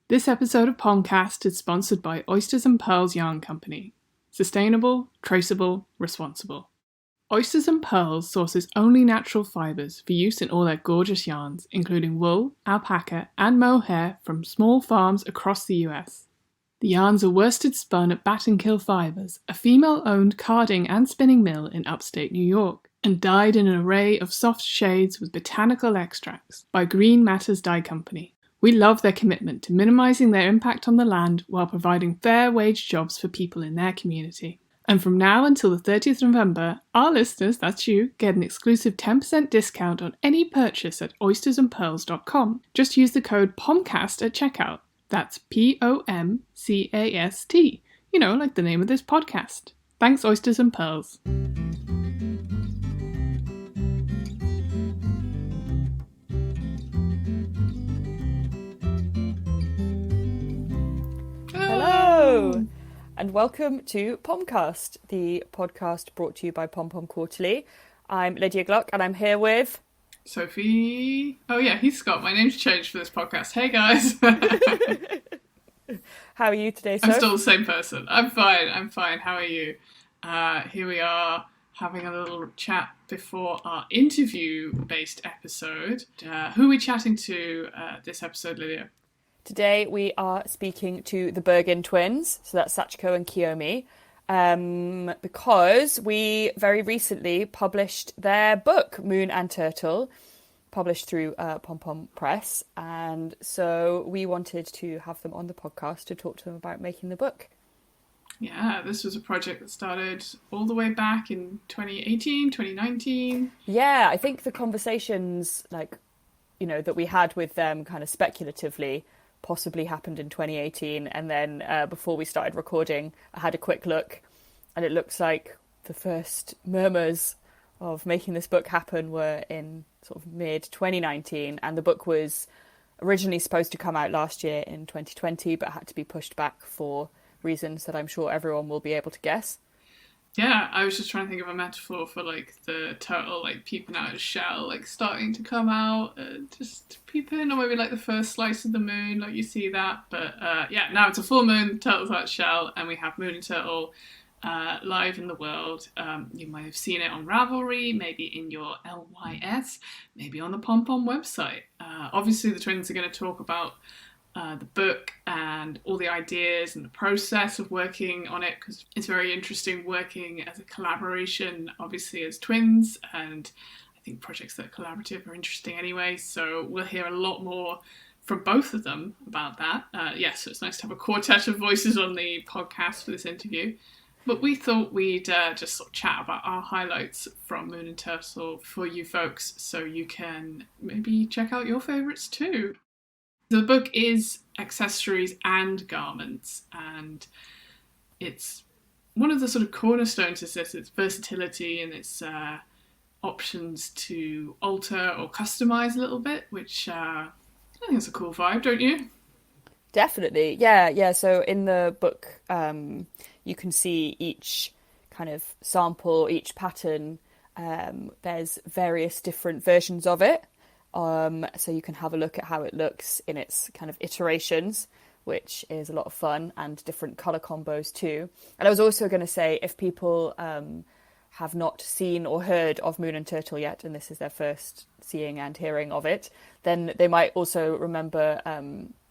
This episode of Pomcast is sponsored by Oysters and Pearls Yarn Company. Sustainable, traceable, responsible. Oysters and Pearls sources only natural fibres for use in all their gorgeous yarns, including wool, alpaca, and mohair from small farms across the US. The yarns are worsted spun at Bat and Kill Fibres, a female-owned carding and spinning mill in upstate New York, and dyed in an array of soft shades with botanical extracts by Green Matters Dye Company. We love their commitment to minimising their impact on the land while providing fair wage jobs for people in their community. And from now until the 30th of November, our listeners, that's you, get an exclusive 10% discount on any purchase at oystersandpearls.com. Just use the code POMCAST at checkout. That's POMCAST. You know, like the name of this podcast. Thanks, Oysters and Pearls. Hello, and welcome to Pomcast, the podcast brought to you by Pom Pom Quarterly. I'm Lydia Gluck, and I'm here with Sophie. Oh yeah, he's Scott. My name's changed for this podcast. Hey guys. How are you today, Soph? I'm still the same person. I'm fine. How are you? Here we are having a little chat before our interview-based episode. Who are we chatting to this episode, Lydia? Today we are speaking to the Burgin twins, so that's Sachiko and Kiyomi, because we very recently published their book, Moon and Turtle, published through Pom Pom Press, and so we wanted to have them on the podcast to talk to them about making the book. Yeah, this was a project that started all the way back in 2018, 2019. Yeah, I think the conversations, that we had with them kind of speculatively possibly happened in 2018, and then before we started recording I had a quick look, and it looks like the first murmurs of making this book happen were in sort of mid 2019, and the book was originally supposed to come out last year in 2020 but had to be pushed back for reasons that I'm sure everyone will be able to guess. Yeah, I was just trying to think of a metaphor for the turtle peeping out of its shell, starting to come out, just peeping, or maybe the first slice of the moon, you see that. But yeah, now it's a full moon, the turtle's out of shell, and we have Moon and Turtle live in the world. You might have seen it on Ravelry, maybe in your LYS, maybe on the Pom Pom website. Obviously the twins are going to talk about the book and all the ideas and the process of working on it, because it's very interesting working as a collaboration, obviously as twins, and I think projects that are collaborative are interesting anyway, so we'll hear a lot more from both of them about that. So it's nice to have a quartet of voices on the podcast for this interview, but we thought we'd just sort of chat about our highlights from Moon and Turtle for you folks, so you can maybe check out your favourites too. The book is accessories and garments, and it's one of the sort of cornerstones is this, its versatility and its options to alter or customise a little bit, which I think is a cool vibe, don't you? Definitely, yeah. So in the book, you can see each kind of sample, each pattern. There's various different versions of it. So you can have a look at how it looks in its kind of iterations, which is a lot of fun, and different colour combos too. And I was also going to say, if people have not seen or heard of Moon and Turtle yet, and this is their first seeing and hearing of it, then they might also remember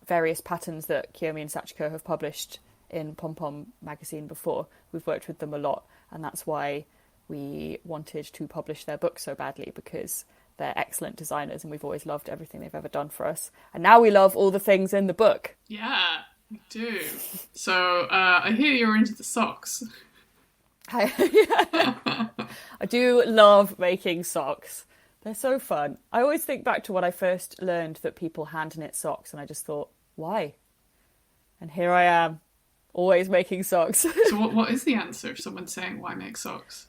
various patterns that Kiyomi and Sachiko have published in Pom Pom magazine before. We've worked with them a lot, and that's why we wanted to publish their book so badly, because they're excellent designers and we've always loved everything they've ever done for us. And now we love all the things in the book. Yeah, we do. So I hear you're into the socks. I do love making socks. They're so fun. I always think back to when I first learned that people hand knit socks, and I just thought, why? And here I am, always making socks. So what is the answer if someone's saying, why make socks?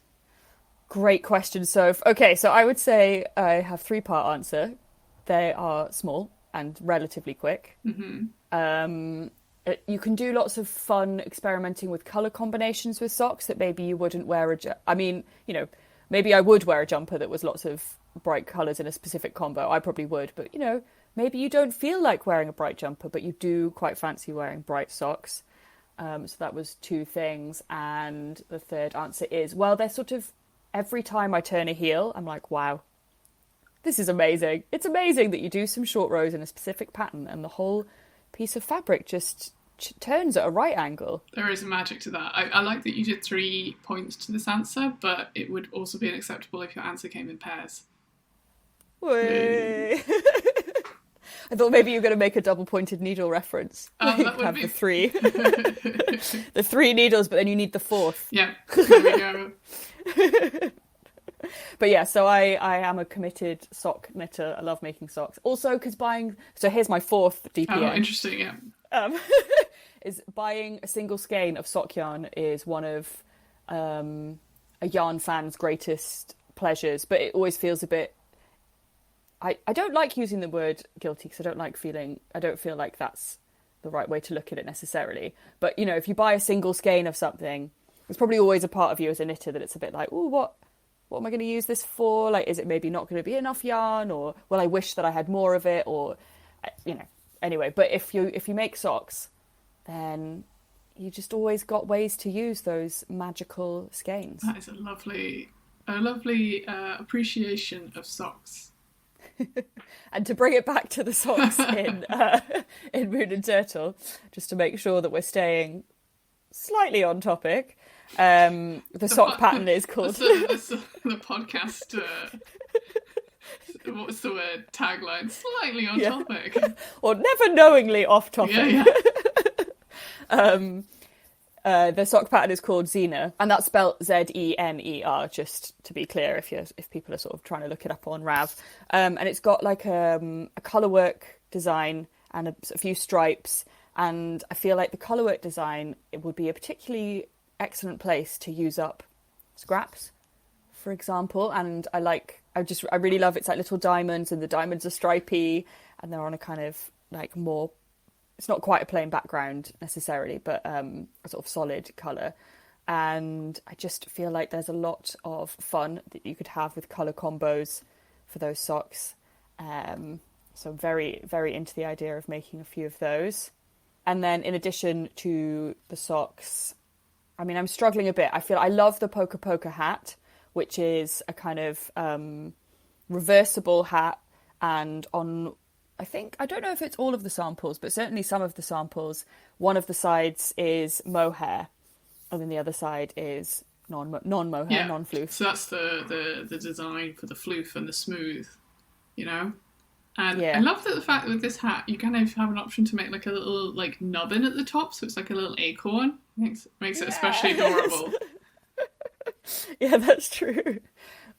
Great question, Soph. Okay, so I would say I have 3-part answer. They are small and relatively quick. Mm-hmm. You can do lots of fun experimenting with colour combinations with socks that maybe you wouldn't wear maybe I would wear a jumper that was lots of bright colours in a specific combo. I probably would, but, maybe you don't feel like wearing a bright jumper, but you do quite fancy wearing bright socks. So that was 2 things. And the third answer is, well, they're sort of, every time I turn a heel, I'm like, wow, this is amazing. It's amazing that you do some short rows in a specific pattern and the whole piece of fabric just turns at a right angle. There is a magic to that. I like that you did 3 points to this answer, but it would also be unacceptable if your answer came in pairs. Way. I thought maybe you were going to make a double-pointed needle reference. That you would have be... the 3. The 3 needles, but then you need the 4th. Yeah, there we go. But yeah, so I am a committed sock knitter. I love making socks. Also, because buying... So here's my 4th DPN. Oh, interesting, yeah. Is buying a single skein of sock yarn is one of a yarn fan's greatest pleasures, but it always feels a bit... I don't like using the word guilty because I don't feel like that's the right way to look at it necessarily. But, you know, if you buy a single skein of something, there's probably always a part of you as a knitter that it's a bit like, oh, what am I going to use this for? Like, is it maybe not going to be enough yarn? Or, well, I wish that I had more of it, or, you know, anyway. But if you make socks, then you just always got ways to use those magical skeins. That is a lovely appreciation of socks. And to bring it back to the socks in Moon and Turtle, just to make sure that we're staying slightly on topic, the sock pattern is called... the podcast... what's the word? Tagline? Slightly on topic. Or never knowingly off topic. Yeah. The sock pattern is called Zenar, and that's spelled Zener, just to be clear if people are sort of trying to look it up on Rav. And it's got like a colourwork design and a few stripes, and I feel like the colourwork design, it would be a particularly excellent place to use up scraps, for example. And I really love it's like little diamonds, and the diamonds are stripy, and they're on a kind of like more... It's not quite a plain background necessarily, but a sort of solid colour. And I just feel like there's a lot of fun that you could have with colour combos for those socks. So I'm very, very into the idea of making a few of those. And then in addition to the socks, I mean, I'm struggling a bit. I love the Pokapoka hat, which is a kind of reversible hat, and on... I don't know if it's all of the samples, but certainly some of the samples, one of the sides is mohair, and then the other side is non-mohair, non-floof. So that's the design for the floof and the smooth, you know? And I love the fact that with this hat, you kind of have an option to make like a little like nubbin at the top, so it's like a little acorn. Makes it especially adorable. Yeah, that's true.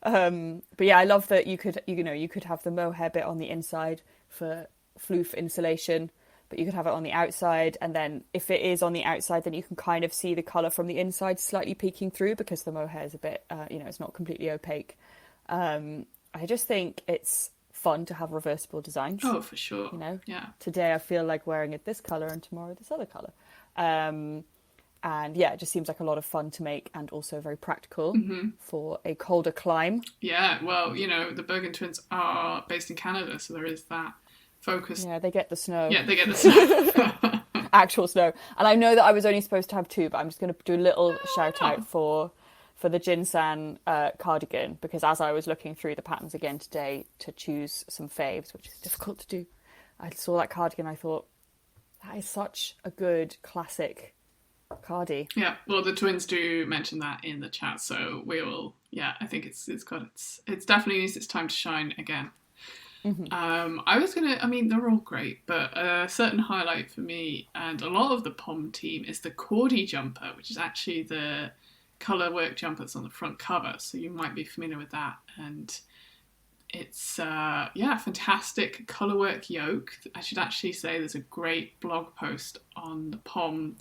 But yeah, I love that you could have the mohair bit on the inside for floof insulation, but you could have it on the outside, and then if it is on the outside, then you can kind of see the colour from the inside slightly peeking through, because the mohair is a bit, it's not completely opaque. I just think it's fun to have reversible designs. Oh, for sure. You know, yeah. Today I feel like wearing it this colour, and tomorrow this other colour. And yeah, it just seems like a lot of fun to make, and also very practical for a colder climb. Yeah, well, you know, the Burgin twins are based in Canada, so there is that focus. Yeah, they get the snow. Yeah, they get the snow. Actual snow. And I know that I was only supposed to have 2, but I'm just going to do a little shout out for the Ginseng cardigan, because as I was looking through the patterns again today to choose some faves, which is difficult to do, I saw that cardigan, I thought, that is such a good classic Kordy. Yeah, well, the twins do mention that in the chat, so we will. Yeah, I think it's definitely needs its time to shine again. They're all great, but a certain highlight for me and a lot of the Pom team is the Kordy jumper, which is actually the colour work jumper that's on the front cover, so you might be familiar with that. And it's fantastic colour work yoke. I should actually say there's a great blog post on the Pom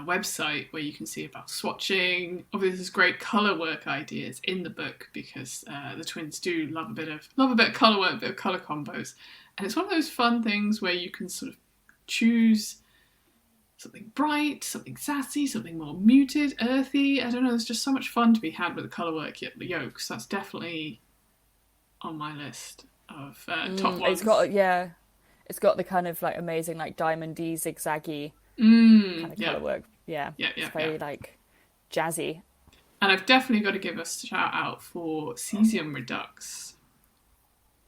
website where you can see about swatching. Obviously, there's great colour work ideas in the book, because the twins do love a bit of colour work, a bit of colour combos, and it's one of those fun things where you can sort of choose something bright, something sassy, something more muted, earthy. I don't know. There's just so much fun to be had with the colour work yokes. That's definitely on my list of top ones. It's got It's got the kind of like amazing like diamondy zigzaggy kind of Yeah, color work. Yeah, yeah, it's yeah, yeah. very like jazzy. And I've definitely got to give a shout out for Cesium Redux.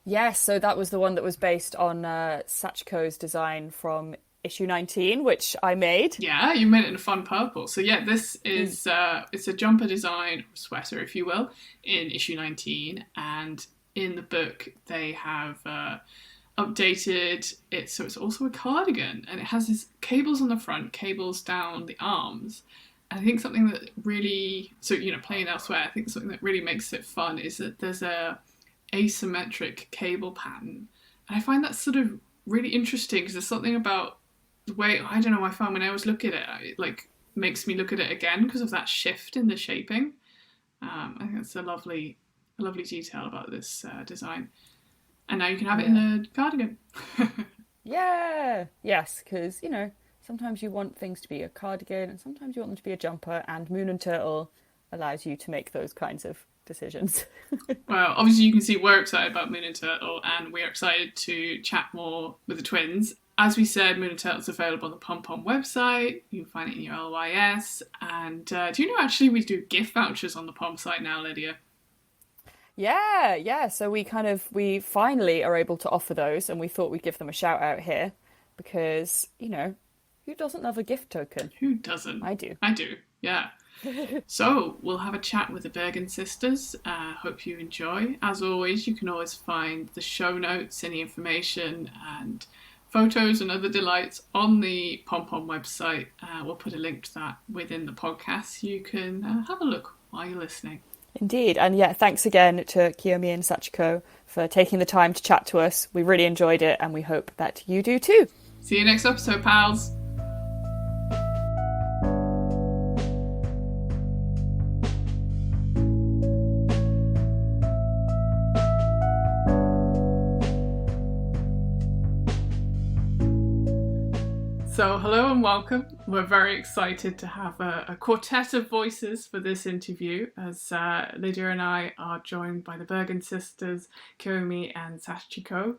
Yes, so that was the one that was based on Sachiko's design from issue 19, which I made. Yeah, you made it in a fun purple. So yeah, this Mm. is it's a jumper design, sweater, if you will, in issue 19, and in the book they have updated it, so it's also a cardigan, and it has these cables on the front, cables down the arms. And I think something that really, so playing elsewhere, I think something that really makes it fun is that there's a asymmetric cable pattern, and I find that sort of really interesting because there's something about the way, I don't know, I found when I was looking at it, it like makes me look at it again because of that shift in the shaping. I think that's a lovely detail about this design. And now you can have it in Yeah. a cardigan. Yeah. Yes, because, sometimes you want things to be a cardigan and sometimes you want them to be a jumper, and Moon and Turtle allows you to make those kinds of decisions. Well, obviously you can see we're excited about Moon and Turtle, and we're excited to chat more with the twins. As we said, Moon and Turtle's available on the Pom Pom website. You can find it in your LYS. And do you know actually we do gift vouchers on the Pom site now, Lydia? Yeah, yeah. So we finally are able to offer those, and we thought we'd give them a shout out here because, who doesn't love a gift token? Who doesn't? I do. I do, yeah. So we'll have a chat with the Burgin sisters. Hope you enjoy. As always, you can always find the show notes, any information, and photos and other delights on the Pom Pom website. We'll put a link to that within the podcast. You can have a look while you're listening. Indeed. And yeah, thanks again to Kiyomi and Sachiko for taking the time to chat to us. We really enjoyed it, and we hope that you do too. See you next episode, pals. So, hello and welcome. We're very excited to have a quartet of voices for this interview, as Lydia and I are joined by the Burgin sisters, Kiyomi and Sachiko.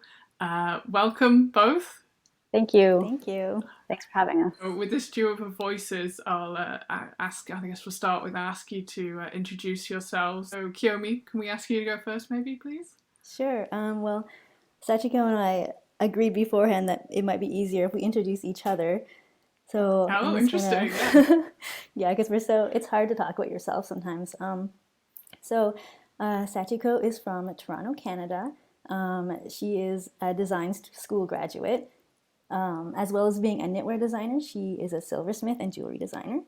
Welcome both. Thank you. Thank you. Thanks for having us. With this duo of voices, I'll ask, I guess we'll start with ask you to introduce yourselves. So, Kiyomi, can we ask you to go first, maybe, please? Sure. Well, Sachiko and I agreed beforehand that it might be easier if we introduce each other. So Oh, interesting. Yeah, because it's hard to talk about yourself sometimes. So Sachiko is from Toronto, Canada. She is a design school graduate. As well as being a knitwear designer, she is a silversmith and jewelry designer.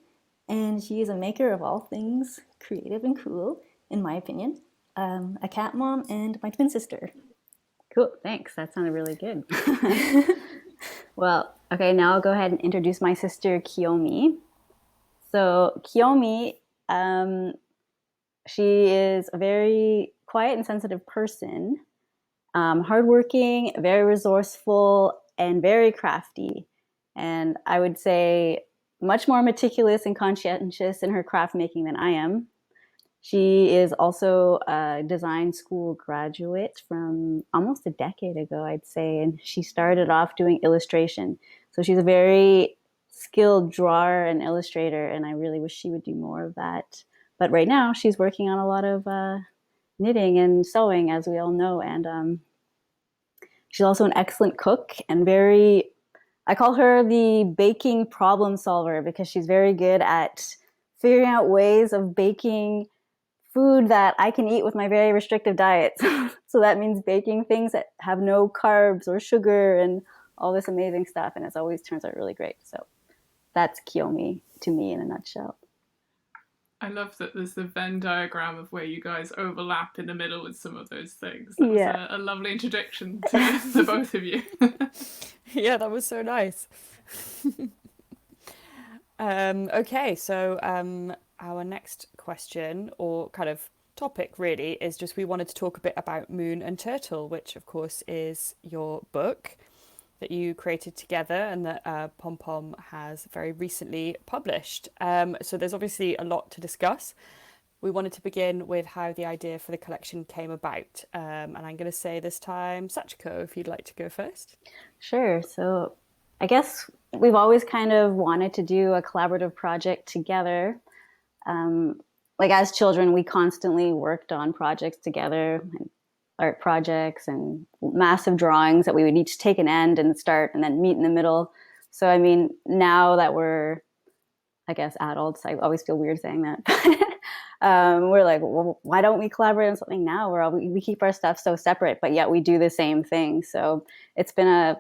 And she is a maker of all things creative and cool, in my opinion. A cat mom and my twin sister. Cool, thanks. That sounded really good. Well, okay, now I'll go ahead and introduce my sister, Kiyomi. So Kiyomi, she is a very quiet and sensitive person, hardworking, very resourceful, and very crafty. And I would say much more meticulous and conscientious in her craft making than I am. She is also a design school graduate from almost a decade ago, I'd say, and she started off doing illustration. So she's a very skilled drawer and illustrator, and I really wish she would do more of that. But right now, she's working on a lot of knitting and sewing, as we all know, and she's also an excellent cook and I call her the baking problem solver because she's very good at figuring out ways of baking food that I can eat with my very restrictive diet. So that means baking things that have no carbs or sugar and all this amazing stuff. And it always turns out really great. So that's Kiyomi to me in a nutshell. I love that there's the Venn diagram of where you guys overlap in the middle with some of those things. That was a lovely introduction to both of you. Yeah, that was so nice. Okay, so our next question, or kind of topic really, is just we wanted to talk a bit about Moon and Turtle, which of course is your book that you created together and that Pom Pom has very recently published. So there's obviously a lot to discuss we wanted to begin with how the idea for the collection came about. And I'm going to say this time, Sachiko, if you'd like to go first. Sure. So I guess we've always kind of wanted to do a collaborative project together. Like as children, we constantly worked on projects together, art projects and massive drawings that we would each take an end and start and then meet in the middle. So, I mean, now that we're, I guess, adults, I always feel weird saying that. We're like, well, why don't we collaborate on something now where we keep our stuff so separate, but yet we do the same thing. So it's been a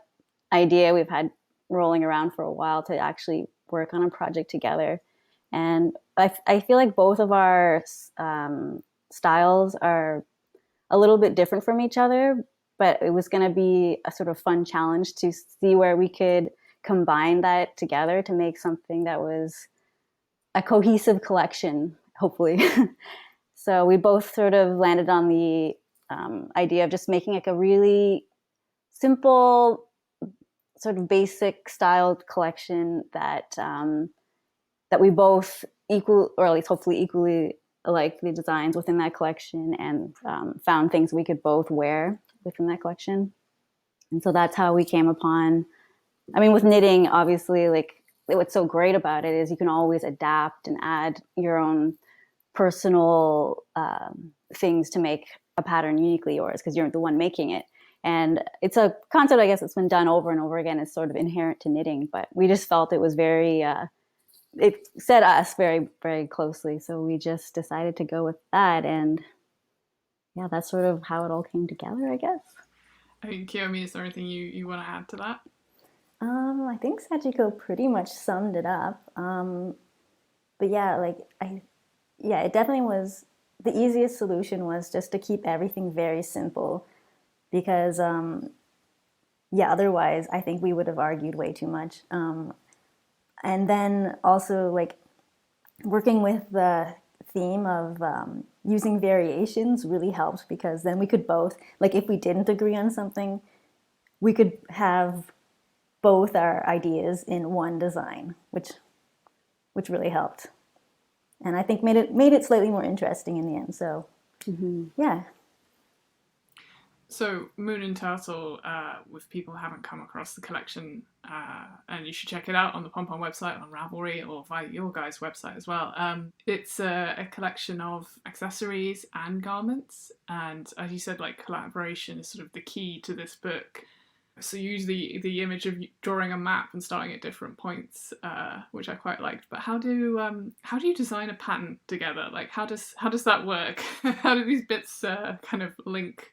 idea we've had rolling around for a while to actually work on a project together. And I feel like both of our styles are a little bit different from each other, but it was going to be a sort of fun challenge to see where we could combine that together to make something that was a cohesive collection, hopefully. So we both sort of landed on the idea of just making like a really simple, sort of basic styled collection that that we both equal, or at least hopefully equally, like the designs within that collection, and found things we could both wear within that collection. And so that's how we came upon, I mean, with knitting, obviously, like what's so great about it is you can always adapt and add your own personal things to make a pattern uniquely yours because you're the one making it. And it's a concept, I guess, that's been done over and over again. It's sort of inherent to knitting, but we just felt it was very, it set us very, very closely. So we just decided to go with that. And yeah, that's sort of how it all came together, I guess. I mean, Kiyomi, is there anything you want to add to that? I think Sachiko pretty much summed it up. But yeah, it definitely was, the easiest solution was just to keep everything very simple because, otherwise I think we would have argued way too much. And then also like working with the theme of using variations really helped because then we could both, like if we didn't agree on something, we could have both our ideas in one design, which really helped. And I think made it slightly more interesting in the end. So yeah. So Moon and Turtle, if people haven't come across the collection, and you should check it out on the Pom Pom website, on Ravelry, or via your guys' website as well. It's a collection of accessories and garments, and as you said, like collaboration is sort of the key to this book. So you use the image of drawing a map and starting at different points, which I quite liked. But how do you design a pattern together? Like how does that work? How do these bits kind of link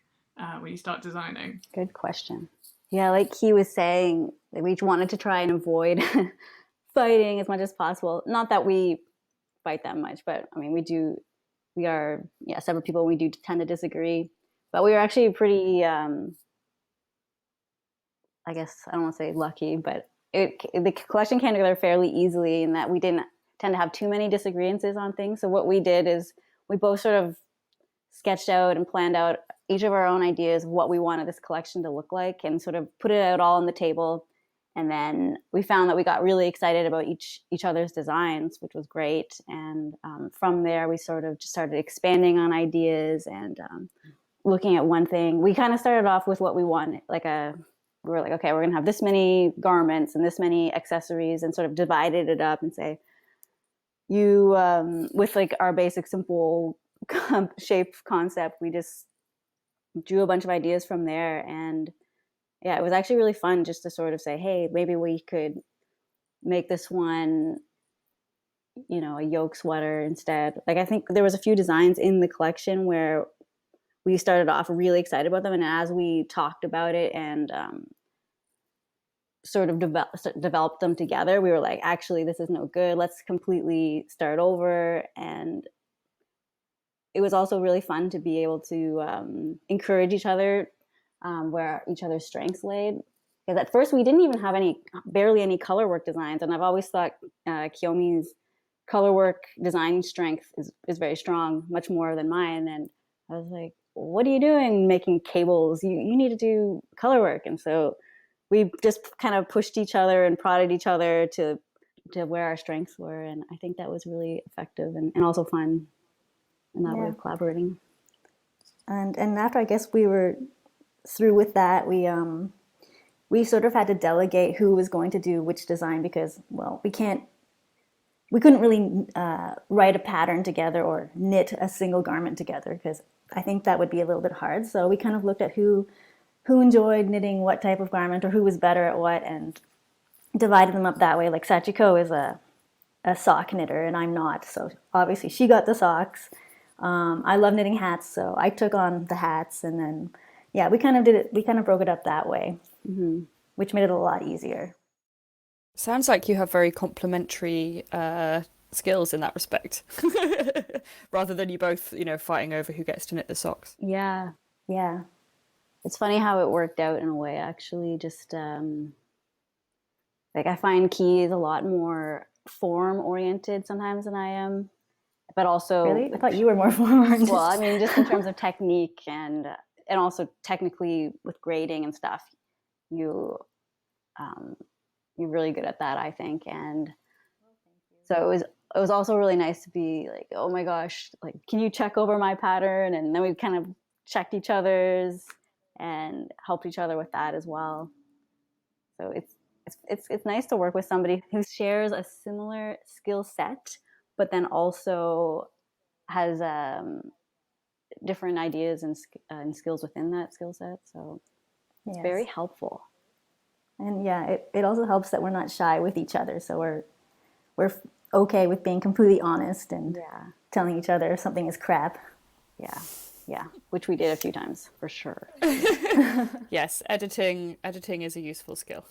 when you start designing? Good question. Yeah, like he was saying, we each wanted to try and avoid fighting as much as possible. Not that we fight that much, but I mean, we are several people. We do tend to disagree, but we were actually pretty. I guess I don't want to say lucky, but the collection came together fairly easily in that we didn't tend to have too many disagreements on things. So what we did is we both sort of sketched out and planned out each of our own ideas of what we wanted this collection to look like and sort of put it out all on the table. And then we found that we got really excited about each other's designs, which was great. And from there, we sort of just started expanding on ideas and looking at one thing. We kind of started off with what we wanted, we were like, okay, we're going to have this many garments and this many accessories, and sort of divided it up and say, with like our basic simple shape concept, we just drew a bunch of ideas from there. And yeah, it was actually really fun just to sort of say, hey, maybe we could make this one, a yoke sweater instead. Like, I think there was a few designs in the collection where we started off really excited about them. And as we talked about it and sort of developed them together, we were like, actually, this is no good. Let's completely start over. And it was also really fun to be able to encourage each other where each other's strengths laid. Because at first we didn't even have barely any color work designs. And I've always thought Kiyomi's color work design strength is very strong, much more than mine. And I was like, what are you doing making cables? You need to do color work. And so we just kind of pushed each other and prodded each other to where our strengths were. And I think that was really effective and also fun. in that way of collaborating. And after I guess we were through with that, we sort of had to delegate who was going to do which design because, well, we couldn't really write a pattern together or knit a single garment together because I think that would be a little bit hard. So we kind of looked at who enjoyed knitting what type of garment or who was better at what and divided them up that way. Like Sachiko is a sock knitter and I'm not. So obviously she got the socks. I love knitting hats, so I took on the hats and then, yeah, we kind of did it. We kind of broke it up that way, which made it a lot easier. Sounds like you have very complementary skills in that respect, rather than you both, fighting over who gets to knit the socks. Yeah. It's funny how it worked out in a way, actually. Just like I find Key is a lot more form oriented sometimes than I am, but also Really, I thought you were more form oriented. Well, I mean, just in terms of technique and also technically with grading and stuff, you're really good at that, I think. And so it was also really nice to be like, oh my gosh, like, can you check over my pattern? And then we kind of checked each other's and helped each other with that as well. So it's nice to work with somebody who shares a similar skill set, but then also has different ideas and skills within that skill set. So it's very helpful. And yeah, it also helps that we're not shy with each other. So we're okay with being completely honest and telling each other if something is crap. Yeah, which we did a few times for sure. Yes, editing is a useful skill.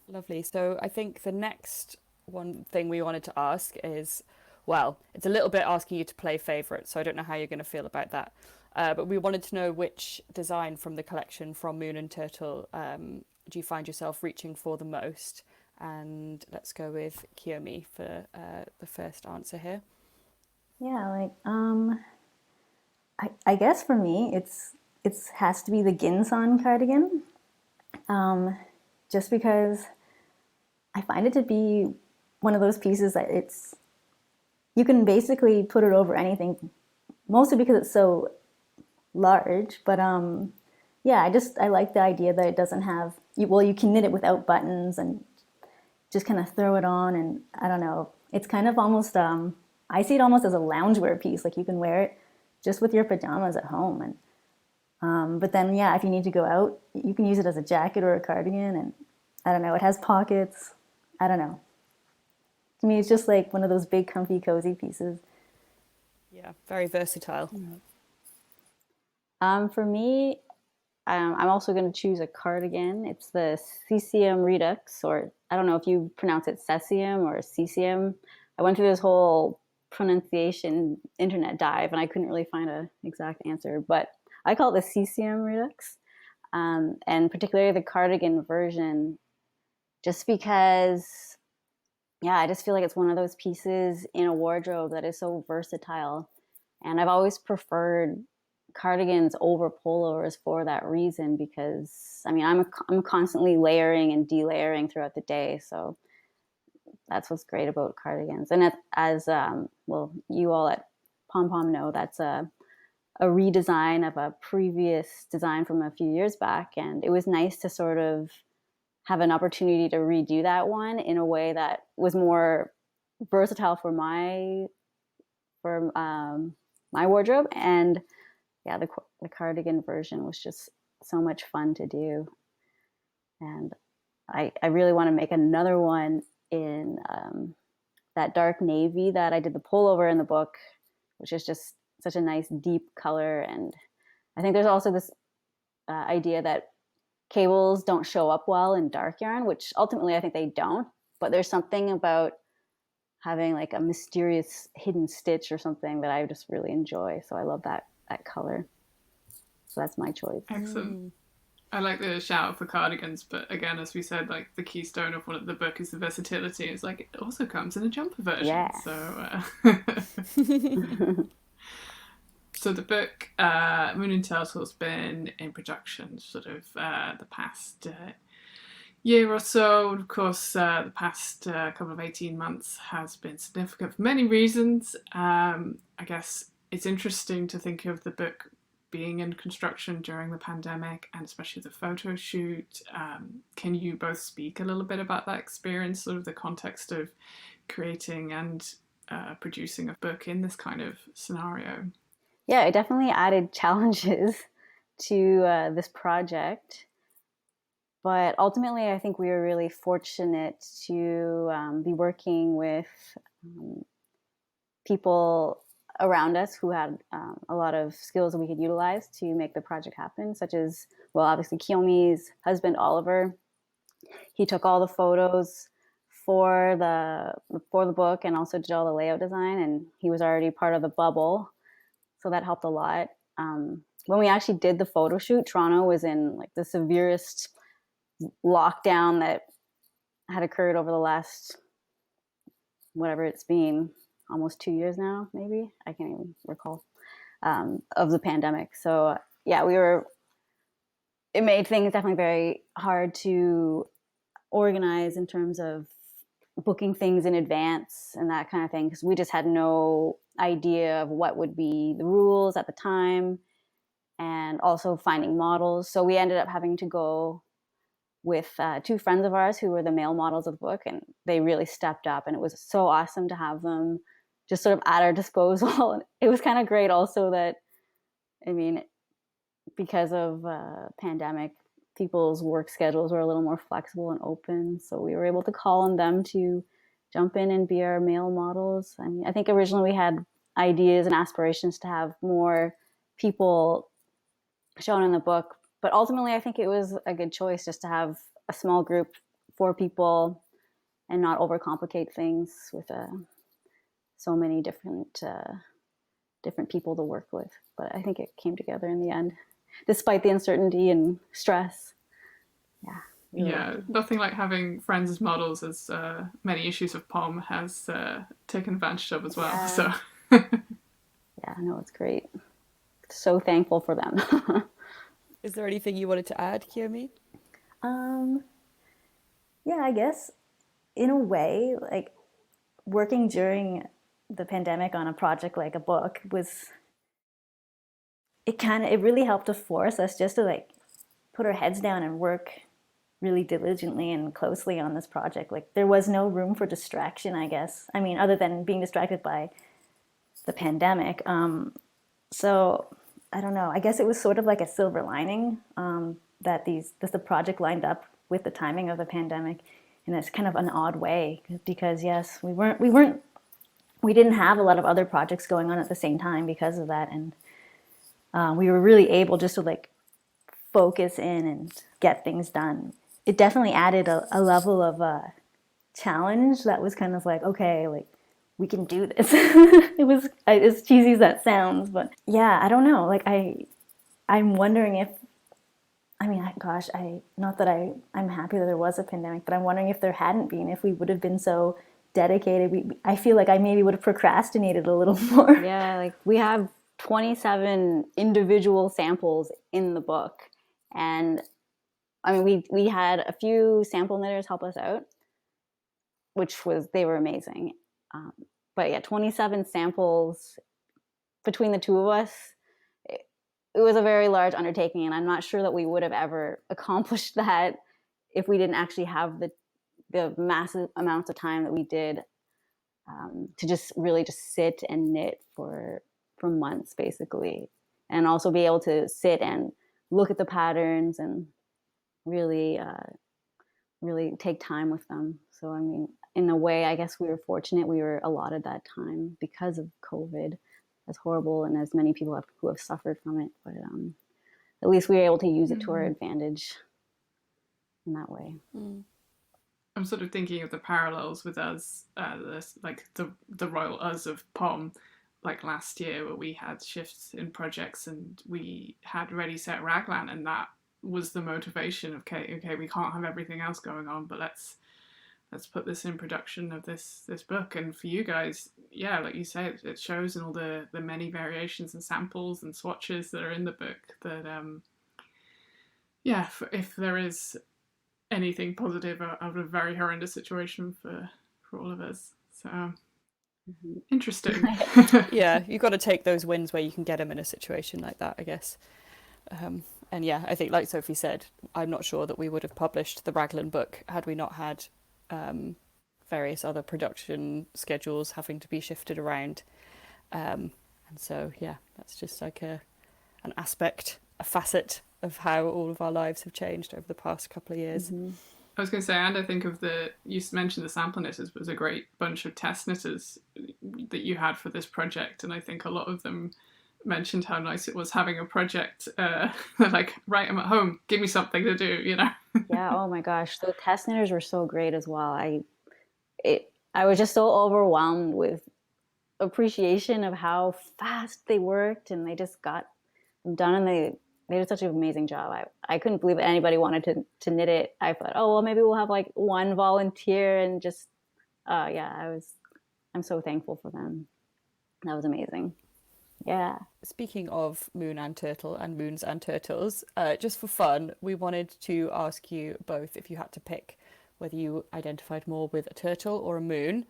Lovely. So I think the next one thing we wanted to ask is, well, it's a little bit asking you to play favourite, so I don't know how you're going to feel about that. But we wanted to know which design from the collection from Moon and Turtle do you find yourself reaching for the most? And let's go with Kiyomi for the first answer here. Yeah, like I guess for me it has to be the Ginseng Cardigan, just because I find it to be one of those pieces that you can basically put it over anything, mostly because it's so large. But yeah, I like the idea that it doesn't have you can knit it without buttons and just kind of throw it on, and I don't know, it's kind of almost I see it almost as a loungewear piece. Like you can wear it just with your pajamas at home, and but then if you need to go out, you can use it as a jacket or a cardigan, and I don't know, it has pockets. I don't know. To me, it's just like one of those big, comfy, cozy pieces. Yeah, very versatile. For me, I'm also going to choose a cardigan. It's the Cesium Redux, or I don't know if you pronounce it Cesium or Cesium. I went through this whole pronunciation internet dive, and I couldn't really find an exact answer, but I call it the Cesium Redux, and particularly the cardigan version, just because, I just feel like it's one of those pieces in a wardrobe that is so versatile, and I've always preferred cardigans over pullovers for that reason, because I mean I'm constantly layering and delayering throughout the day, so that's what's great about cardigans. And as well, you all at Pom Pom know, that's a redesign of a previous design from a few years back, and it was nice to sort of have an opportunity to redo that one in a way that was more versatile for my wardrobe. And the cardigan version was just so much fun to do, and I really want to make another one in that dark navy that I did the pullover in the book, which is just such a nice deep color. And I think there's also this idea that cables don't show up well in dark yarn, which ultimately I think they don't, but there's something about having like a mysterious hidden stitch or something that I just really enjoy. So I love that color. So that's my choice. Excellent. I like the shout out for cardigans, but again, as we said, like the keystone of the book is the versatility. It's like it also comes in a jumper version. Yeah. So, so the book Moon and Turtle's been in production sort of the past year or so. Of course, the past couple of 18 months has been significant for many reasons. I guess it's interesting to think of the book being in construction during the pandemic, and especially the photo shoot. Can you both speak a little bit about that experience, sort of the context of creating and producing a book in this kind of scenario? Yeah, it definitely added challenges to this project. But ultimately, I think we were really fortunate to be working with people around us who had a lot of skills that we could utilize to make the project happen, such as, well, obviously Kiyomi's husband, Oliver. He took all the photos for the book and also did all the layout design, and he was already part of the bubble, so that helped a lot. When we actually did the photo shoot, Toronto was in like the severest lockdown that had occurred over the last, whatever it's been, almost 2 years now, maybe, I can't even recall, of the pandemic. So yeah, it made things definitely very hard to organize in terms of booking things in advance and that kind of thing, because we just had no idea of what would be the rules at the time, and also finding models. So we ended up having to go with two friends of ours who were the male models of the book, and they really stepped up, and it was so awesome to have them just sort of at our disposal. And it was kind of great also that, I mean, because of pandemic, people's work schedules were a little more flexible and open, so we were able to call on them to jump in and be our male models. I mean, I think originally we had ideas and aspirations to have more people shown in the book, but ultimately I think it was a good choice just to have a small group, 4 people, and not overcomplicate things with so many different people to work with. But I think it came together in the end, despite the uncertainty and stress. Yeah. Really. Yeah, nothing like having friends as models, as many issues of Pom has taken advantage of as well. Yeah. So yeah, no, it's great. So thankful for them. Is there anything you wanted to add, Kiyomi? Yeah, I guess in a way, like working during the pandemic on a project like a book it really helped to force us just to like put our heads down and work really diligently and closely on this project. Like there was no room for distraction, I guess. I mean, other than being distracted by the pandemic. So I don't know. I guess it was sort of like a silver lining that the project lined up with the timing of the pandemic in this kind of an odd way, because yes, we didn't have a lot of other projects going on at the same time because of that, and we were really able just to like focus in and get things done. It definitely added a level of challenge that was kind of like, okay, like we can do this. It was as cheesy as that sounds, but yeah, I don't know. Like I'm wondering if, I mean, gosh, not that I'm happy that there was a pandemic, but I'm wondering if there hadn't been, if we would have been so dedicated. I feel like I maybe would have procrastinated a little more. Yeah, like we have 27 individual samples in the book, and I mean, we had a few sample knitters help us out, they were amazing. But yeah, 27 samples between the two of us, it was a very large undertaking, and I'm not sure that we would have ever accomplished that if we didn't actually have the massive amounts of time that we did to just really just sit and knit for months, basically, and also be able to sit and look at the patterns and really really take time with them. So I mean, in a way, I guess we were fortunate we were allotted that time because of COVID, as horrible and as many people who have suffered from it. But at least we were able to use it to our advantage in that way. I'm sort of thinking of the parallels with us, like the royal us of Pom, like last year where we had shifts in projects and we had ready set raglan, and that was the motivation of okay, we can't have everything else going on, but let's put this in production of this book. And for you guys, yeah, like you say, it shows in all the many variations and samples and swatches that are in the book that if there is anything positive out of a very horrendous situation for all of us. So interesting. Yeah, you've got to take those wins where you can get them in a situation like that, I guess. And yeah, I think, like Sophie said, I'm not sure that we would have published the Raglan book had we not had various other production schedules having to be shifted around. And so, yeah, that's just like an aspect, a facet of how all of our lives have changed over the past couple of years. I was going to say, and I think you mentioned the sample knitters was a great bunch of test knitters that you had for this project, and I think a lot of them mentioned how nice it was having a project. Like, right, I'm at home, give me something to do, you know. Yeah. Oh my gosh, the test knitters were so great as well. I was just so overwhelmed with appreciation of how fast they worked, and they just got them done, and they did such an amazing job. I couldn't believe that anybody wanted to knit it. I thought, oh well, maybe we'll have like one volunteer, and just I'm so thankful for them. That was amazing. Yeah. Speaking of Moon and Turtle and Moons and Turtles, just for fun, we wanted to ask you both if you had to pick whether you identified more with a turtle or a moon.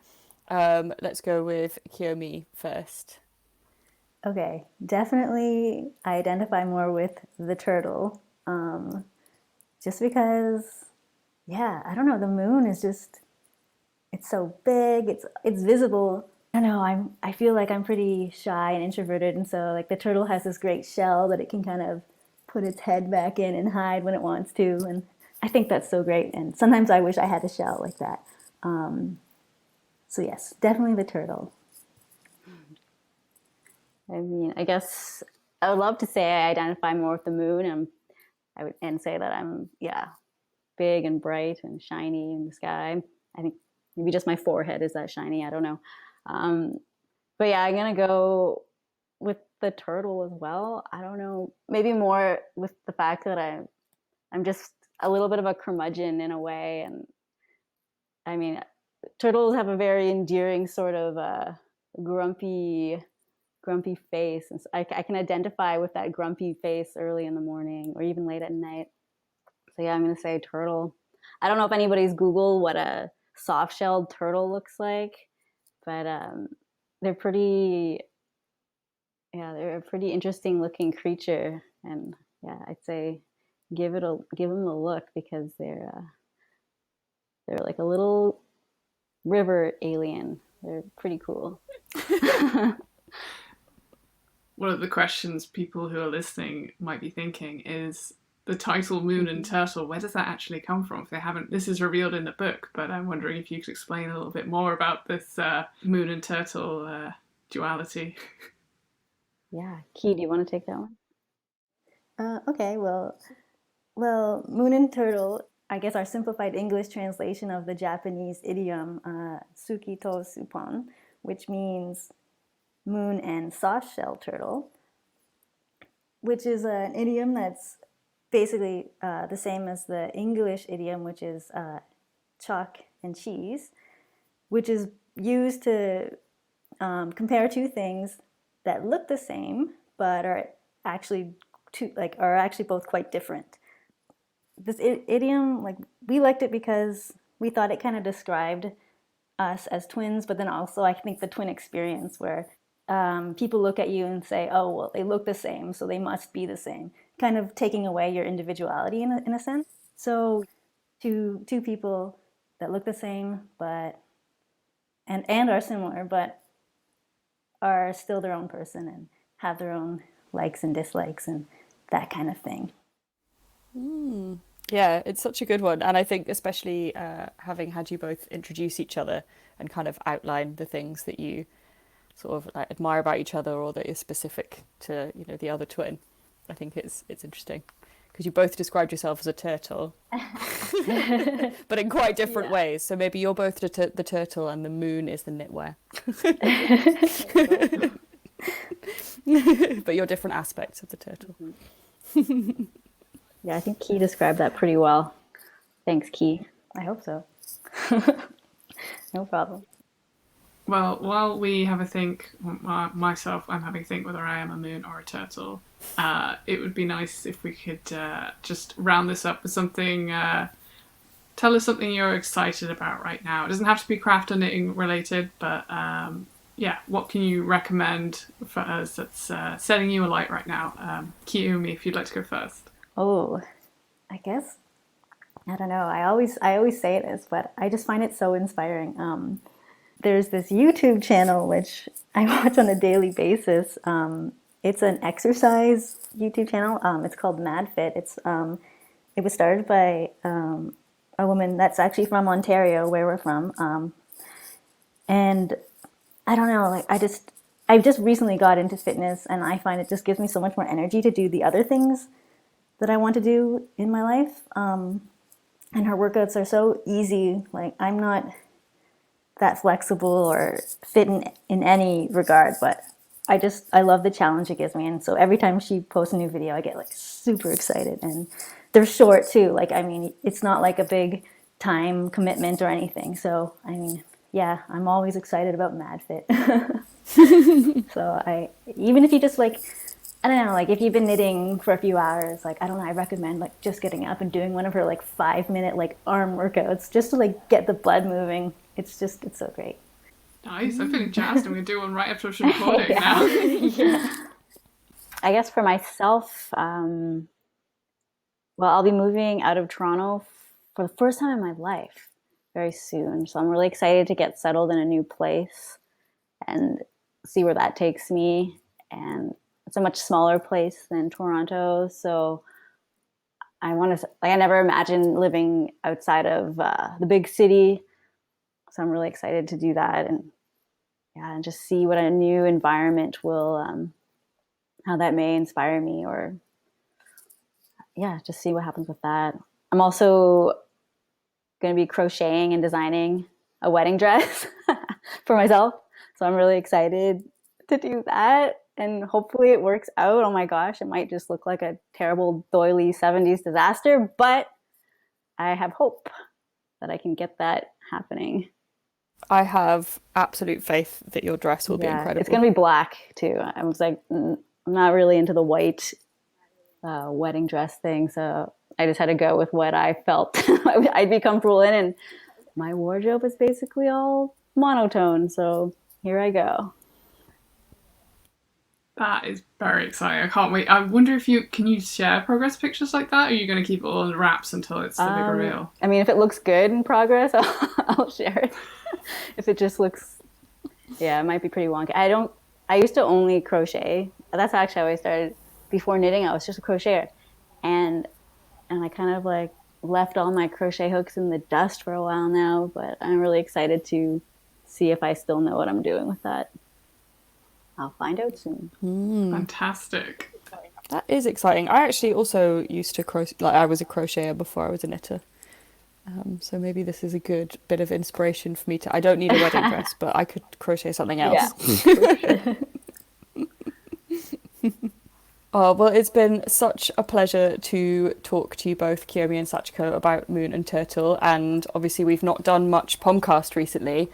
Let's go with Kiyomi first. Okay, definitely I identify more with the turtle. Just because, yeah, I don't know, the moon is just, it's so big, it's visible. I don't know, I feel like I'm pretty shy and introverted, and so like the turtle has this great shell that it can kind of put its head back in and hide when it wants to, and I think that's so great, and sometimes I wish I had a shell like that. So yes, definitely the turtle. I mean, I guess I would love to say I identify more with the moon, and say that I'm big and bright and shiny in the sky. I think maybe just my forehead is that shiny. I don't know, but yeah, I'm gonna go with the turtle as well. I don't know, maybe more with the fact that I'm just a little bit of a curmudgeon in a way, and I mean, turtles have a very endearing sort of grumpy face, and so I can identify with that grumpy face early in the morning or even late at night. So yeah, I'm gonna say turtle. I don't know if anybody's Googled what a soft-shelled turtle looks like, but they're they're a pretty interesting looking creature, and yeah, I'd say give them a look because they're like a little river alien. They're pretty cool. One of the questions people who are listening might be thinking is the title Moon and Turtle, where does that actually come from? If they haven't, this is revealed in the book, but I'm wondering if you could explain a little bit more about this Moon and Turtle duality. Yeah, Key, do you want to take that one? Okay, well, moon and turtle, I guess our simplified English translation of the Japanese idiom suki to supon, which means moon and soft-shell turtle, which is an idiom that's basically the same as the English idiom, which is chalk and cheese, which is used to compare two things that look the same but are actually both quite different. This idiom, like, we liked it because we thought it kind of described us as twins, but then also I think the twin experience where people look at you and say, oh, well, they look the same, so they must be the same, kind of taking away your individuality in a sense. So two people that look the same but and are similar but are still their own person and have their own likes and dislikes and that kind of thing. Yeah, it's such a good one. And I think especially having had you both introduce each other and kind of outline the things that you sort of like admire about each other or that is specific to, you know, the other twin. I think it's interesting because you both described yourself as a turtle, but in quite different ways. So maybe you're both the turtle and the moon is the knitwear. But you're different aspects of the turtle. Yeah, I think Key described that pretty well. Thanks, Key. I hope so. No problem. Well, while we have a think, myself, I'm having a think whether I am a moon or a turtle. It would be nice if we could just round this up with something tell us something you're excited about right now. It doesn't have to be craft or knitting related, but what can you recommend for us that's setting you alight right now? Kiyomi, if you'd like to go first. Oh, I guess, I don't know. I always say this, but I just find it so inspiring. There's this YouTube channel which I watch on a daily basis. It's an exercise YouTube channel. It's called MadFit. It was started by a woman that's actually from Ontario, where we're from. And I don't know, like I've just recently got into fitness, and I find it just gives me so much more energy to do the other things that I want to do in my life. And her workouts are so easy. Like, I'm not that flexible or fit in any regard, but I love the challenge it gives me. And so every time she posts a new video, I get like super excited. And they're short too. Like, I mean, it's not like a big time commitment or anything. So, I mean, yeah, I'm always excited about MadFit. So even if you just like, I don't know, like if you've been knitting for a few hours, like, I don't know, I recommend like just getting up and doing one of her like 5-minute like arm workouts just to like get the blood moving. It's so great. Nice. I'm feeling jazzed. I'm going to do one right after we're recording now. Yeah. I guess for myself, well, I'll be moving out of Toronto for the first time in my life very soon. So I'm really excited to get settled in a new place and see where that takes me. And it's a much smaller place than Toronto. So I never imagined living outside of the big city. So I'm really excited to do that and just see what a new environment will, how that may inspire me, or just see what happens with that. I'm also going to be crocheting and designing a wedding dress for myself. So I'm really excited to do that. And hopefully it works out. Oh my gosh, it might just look like a terrible doily 70s disaster, but I have hope that I can get that happening. I have absolute faith that your dress will be incredible. It's going to be black too. I was like, I'm not really into the white wedding dress thing. So I just had to go with what I felt I'd be comfortable in. And my wardrobe is basically all monotone. So here I go. That is very exciting. I can't wait. I wonder if can you share progress pictures like that? Or are you going to keep it all in wraps until it's the big reveal? I mean, if it looks good in progress, I'll share it. If it just looks, it might be pretty wonky. I used to only crochet. That's actually how I started. Before knitting, I was just a crocheter. And I kind of like left all my crochet hooks in the dust for a while now, but I'm really excited to see if I still know what I'm doing with that. I'll find out soon. Fantastic. That is exciting. I actually also used to crochet, like I was a crocheter before I was a knitter. So maybe this is a good bit of inspiration for me I don't need a wedding dress, but I could crochet something else. Yeah. Oh, well, it's been such a pleasure to talk to you both, Kiyomi and Sachiko, about Moon and Turtle. And obviously we've not done much Pomcast recently,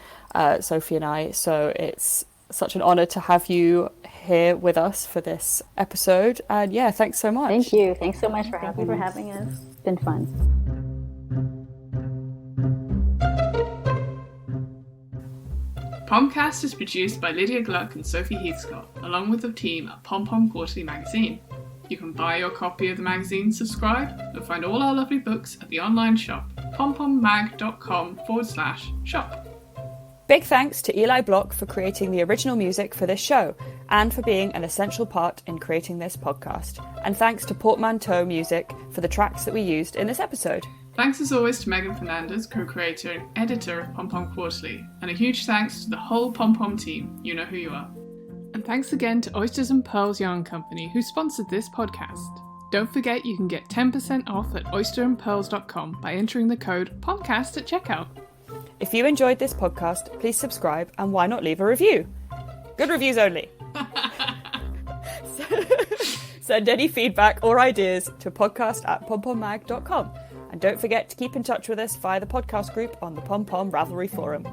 Sophie and I, so it's such an honour to have you here with us for this episode. And thanks so much. Thank you. Thanks so much for having us. It's been fun. Pomcast is produced by Lydia Gluck and Sophie Heathscott, along with the team at Pom Pom Quarterly magazine. You can buy your copy of the magazine, subscribe, and find all our lovely books at the online shop, pompommag.com/shop. Big thanks to Eli Block for creating the original music for this show, and for being an essential part in creating this podcast. And thanks to Portmanteau Music for the tracks that we used in this episode. Thanks as always to Megan Fernandez, co-creator and editor of Pom Pom Quarterly, and a huge thanks to the whole Pom Pom team. You know who you are. And thanks again to Oysters and Pearls Yarn Company, who sponsored this podcast. Don't forget you can get 10% off at oysterandpearls.com by entering the code POMCAST at checkout. If you enjoyed this podcast, please subscribe, and why not leave a review? Good reviews only. Send any feedback or ideas to podcast@pompommag.com. And don't forget to keep in touch with us via the podcast group on the Pom Pom Ravelry Forum.